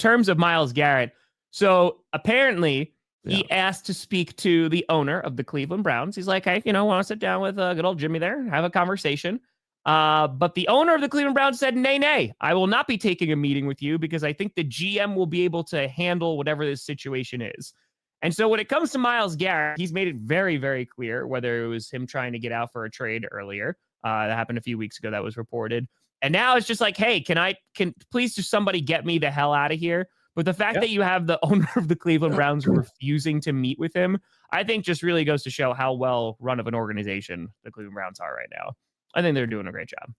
terms of Myles Garrett, so apparently he asked to speak to the owner of the Cleveland Browns. He's like, hey, want to sit down with good old Jimmy there, have a conversation. But the owner of the Cleveland Browns said, nay, I will not be taking a meeting with you because I think the GM will be able to handle whatever this situation is. And so when it comes to Myles Garrett, he's made it very, very clear, whether it was him trying to get out for a trade earlier. That happened a few weeks ago. That was reported. And now it's just like, hey, can please just somebody get me the hell out of here? But the fact that you have the owner of the Cleveland Browns refusing to meet with him, I think just really goes to show how well run of an organization the Cleveland Browns are right now. I think they're doing a great job.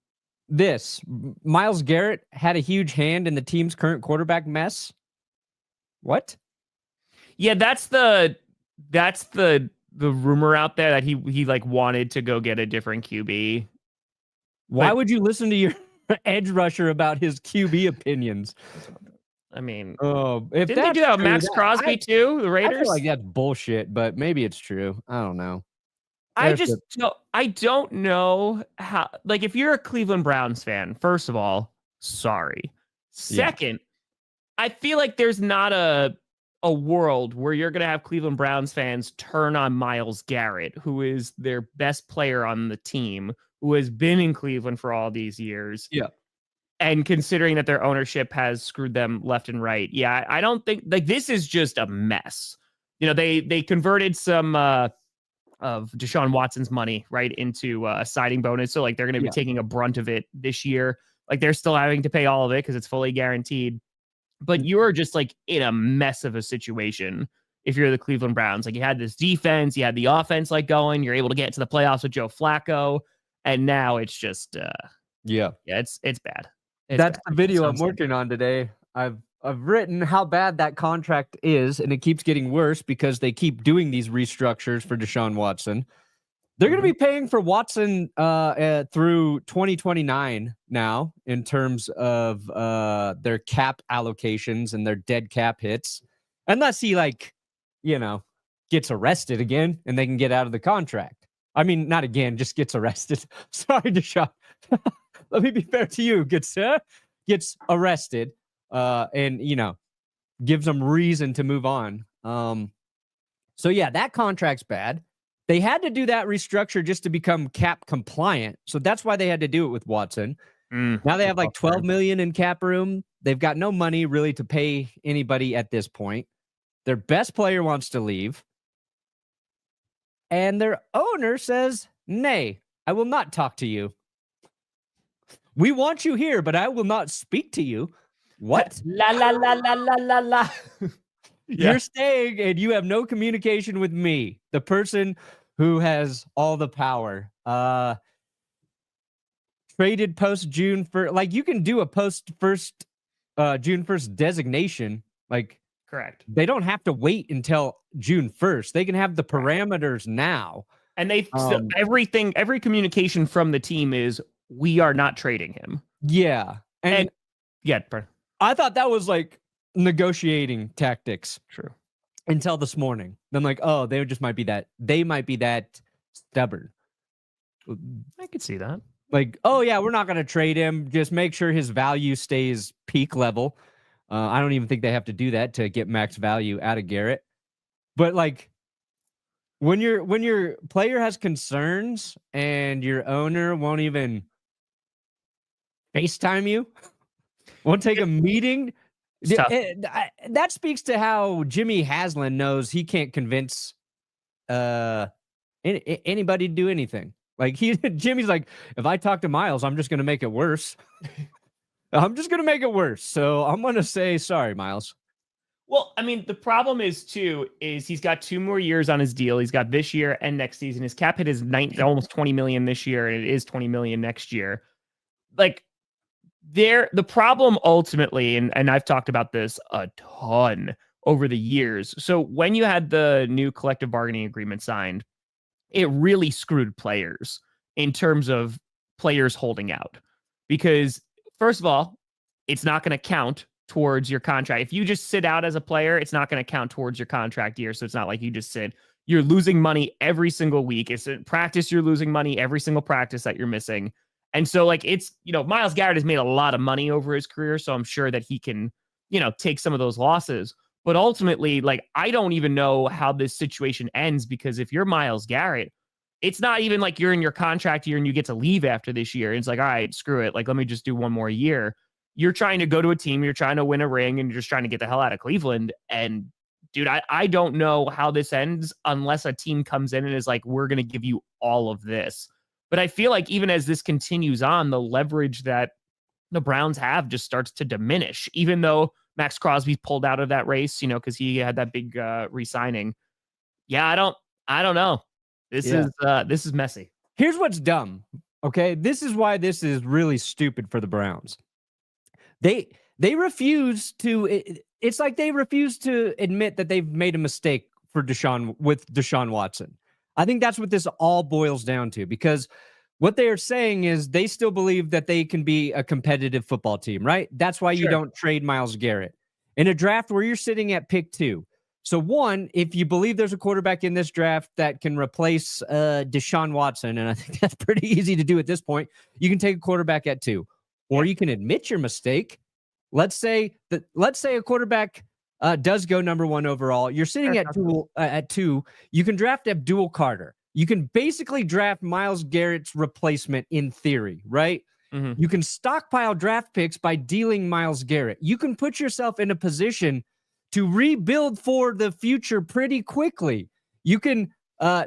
Myles Garrett had a huge hand in the team's current quarterback mess. What? Yeah, that's the rumor out there that he like wanted to go get a different QB. Why would you listen to your edge rusher about his QB opinions? I mean, if didn't they do that with Max Crosby too? The Raiders? I feel like that's bullshit, but maybe it's true. I don't know. I don't know how. Like, if you're a Cleveland Browns fan, first of all, sorry. Second, I feel like there's not a world where you're going to have Cleveland Browns fans turn on Myles Garrett, who is their best player on the team, who has been in Cleveland for all these years. Yeah. And considering that their ownership has screwed them left and right. Yeah, I don't think like this is just a mess. They converted some of Deshaun Watson's money right into a signing bonus. So like they're going to be taking a brunt of it this year. Like they're still having to pay all of it because it's fully guaranteed. But you're just like in a mess of a situation if you're the Cleveland Browns. Like you had this defense, you had the offense like going, you're able to get to the playoffs with Joe Flacco. And now it's just it's bad. That's the video I'm working on today. I've written how bad that contract is, and it keeps getting worse because they keep doing these restructures for Deshaun Watson. They're going to be paying for Watson through 2029 now in terms of their cap allocations and their dead cap hits, unless he gets arrested again and they can get out of the contract. I mean, not again, just gets arrested. Sorry, Deshaun. Let me be fair to you. Gets arrested and, gives them reason to move on. So, yeah, that contract's bad. They had to do that restructure just to become cap compliant. So that's why they had to do it with Watson. Now they have like $12 million in cap room. They've got no money really to pay anybody at this point. Their best player wants to leave. And their owner says, nay, I will not talk to you. We want you here, but I will not speak to you. What? La, la, la, la, la, la, la. You're staying and you have no communication with me, the person who has all the power. Traded post June 1st. Like you can do a post June 1st designation. Like, correct. They don't have to wait until June 1st. They can have the parameters now. And every communication from the team is we are not trading him. Yeah. And I thought that was like negotiating tactics. True. Until this morning. Then like, oh, they might be that stubborn. I could see that. Like, oh yeah, we're not going to trade him. Just make sure his value stays peak level. I don't even think they have to do that to get max value out of Garrett. But like, when your player has concerns and your owner won't even FaceTime you, won't take a meeting. That speaks to how Jimmy Haslam knows he can't convince anybody to do anything. Like Jimmy's like, if I talk to Myles, I'm just going to make it worse. So I'm going to say, sorry, Myles. Well, I mean, the problem is he's got 2 more years on his deal. He's got this year and next season. His cap hit is almost $20 million this year, and it is $20 million next year. Like, the problem ultimately, and I've talked about this a ton over the years. So when you had the new collective bargaining agreement signed, it really screwed players in terms of players holding out. Because first of all, it's not going to count towards your contract. If you just sit out as a player, it's not going to count towards your contract year. So it's not like you just sit. You're losing money every single week. It's in practice, you're losing money every single practice that you're missing. And so, like, it's, Myles Garrett has made a lot of money over his career, so I'm sure that he can take some of those losses. But ultimately, like, I don't even know how this situation ends, because if you're Myles Garrett, it's not even like you're in your contract year and you get to leave after this year. It's like, all right, screw it. Like, let me just do one more year. You're trying to go to a team, you're trying to win a ring, and you're just trying to get the hell out of Cleveland. And dude, I don't know how this ends unless a team comes in and is like, we're going to give you all of this. But I feel like even as this continues on, the leverage that the Browns have just starts to diminish, even though Max Crosby pulled out of that race, because he had that big re-signing. Yeah, I don't know. This is messy. Here's what's dumb. Okay, this is why this is really stupid for the Browns. They refuse to. It's like they refuse to admit that they've made a mistake with Deshaun Watson. I think that's what this all boils down to, because what they are saying is they still believe that they can be a competitive football team, right? That's why you don't trade Myles Garrett in a draft where you're sitting at pick 2. So one, if you believe there's a quarterback in this draft that can replace Deshaun Watson, and I think that's pretty easy to do at this point, you can take a quarterback at 2, or you can admit your mistake. Let's say a quarterback does go number 1 overall. You're sitting at 2. You can draft Abdul Carter. You can basically draft Myles Garrett's replacement in theory, right? Mm-hmm. You can stockpile draft picks by dealing Myles Garrett. You can put yourself in a position to rebuild for the future pretty quickly. You can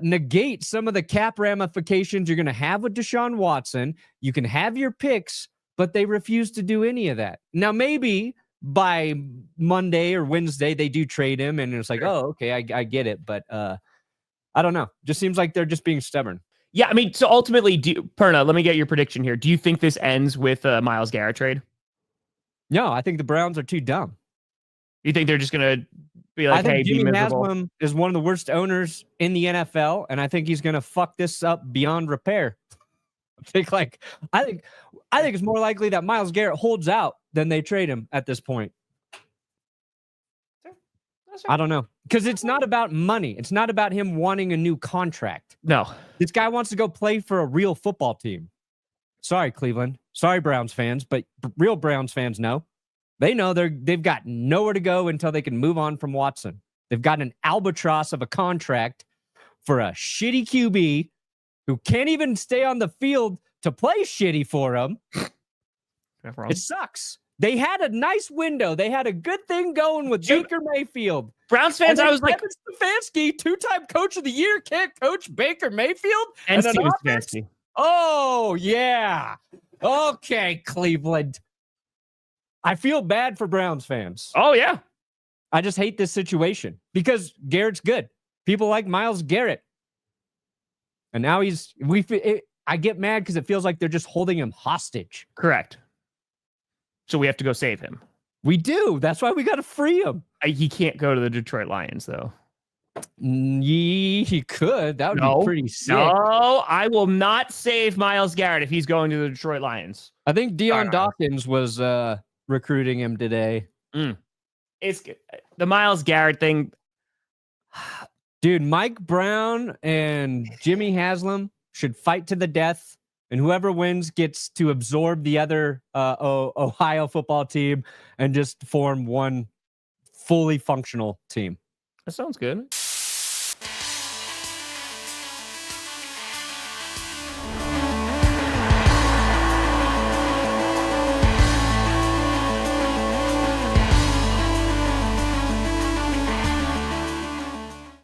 negate some of the cap ramifications you're going to have with Deshaun Watson. You can have your picks, but they refuse to do any of that. Now, maybe by Monday or Wednesday, they do trade him, and it's like, oh, okay, I get it. But I don't know. Just seems like they're just being stubborn. Yeah, I mean, so ultimately, Perna, let me get your prediction here. Do you think this ends with a Myles Garrett trade? No, I think the Browns are too dumb. You think they're just going to be like, hey, Jimmy be miserable? Haslam is one of the worst owners in the NFL, and I think he's going to fuck this up beyond repair. I think it's more likely that Myles Garrett holds out than they trade him at this point. I don't know, because it's not about money. It's not about him wanting a new contract. No, this guy wants to go play for a real football team. Sorry, Cleveland. Sorry, Browns fans, but real Browns fans know. They know they've got nowhere to go until they can move on from Watson. They've got an albatross of a contract for a shitty QB who can't even stay on the field to play shitty for them. It sucks. They had a nice window. They had a good thing going with Baker Mayfield. Browns fans, I was like, Stefanski, 2-time coach of the year, can't coach Baker Mayfield? And Steven Stefanski. Oh, yeah. Okay, Cleveland. I feel bad for Browns fans. Oh, yeah. I just hate this situation because Garrett's good. People like Myles Garrett. And now I get mad because it feels like they're just holding him hostage. Correct. So we have to go save him. We do. That's why we got to free him. He can't go to the Detroit Lions, though. He could. That would be pretty sick. No, I will not save Myles Garrett if he's going to the Detroit Lions. I think Deion Dawkins was recruiting him today. It's the Myles Garrett thing. Dude, Mike Brown and Jimmy Haslam should fight to the death, and whoever wins gets to absorb the other Ohio football team and just form one fully functional team. That sounds good.